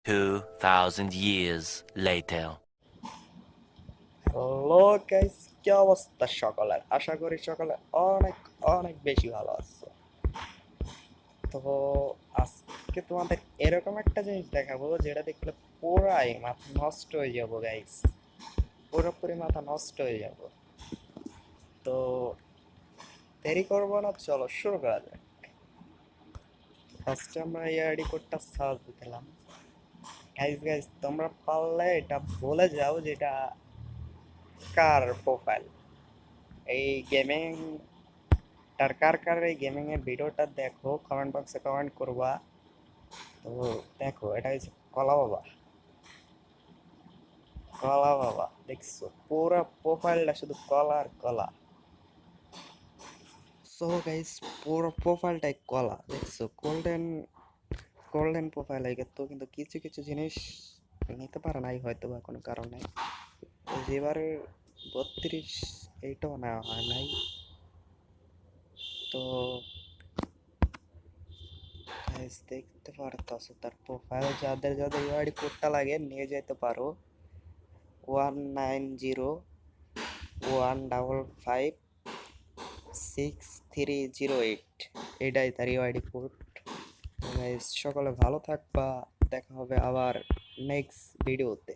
2,000 years later. Hello guys, কি অবস্থা সকলের? আশা করি সকলে অনেক অনেক বেশি ভালো আছে। তো আজকে তোমাদের এরকম একটা জিনিস দেখাবো যেটা দেখলে পুরাই মাথা নষ্ট হয়ে যাবো গাইস, পুরোপুরি মাথা নষ্ট হয়ে যাব। তো দেরি করবো না, চলো শুরু করা যাক। ফার্স্টে আমরা এই আইডি কোডটা সার্চ দিলাম। গাইস গাইস, তোমরা পারলে এটা বলে যাও যে এটা কার প্রোফাইল, এই গেমিং কার কার এই গেমিং এর ভিডিওটা দেখো, কমেন্ট বক্সে কমেন্ট করবা। তো দেখো, এটা হচ্ছে কলা বাবা। কলা বাবা দেখছো, পুরো প্রোফাইলটা শুধু কলা আর কলা। সো গাইস, পুরো প্রোফাইলটাই কলা দেখছো, গোল্ডেন গোল্ডেন প্রোফাইল হয়ে গেছে। তো কিন্তু কিছু কিছু জিনিস নিতে পারে নাই হয়তো বা কোনো কারণে। তো যেবারে 32 এইটাও নেওয়া হয় নাই। তো গাইস দেখতে পারতাছো তার প্রোফাইল, যাদের যাদের ইউআইডি কোডটা লাগে নিয়ে যেতে পারো। 1901556 308, এটাই তার ইউআইডি কোড। গাইস সকলে ভালো থাকবা, দেখা হবে আবার নেক্সট ভিডিওতে।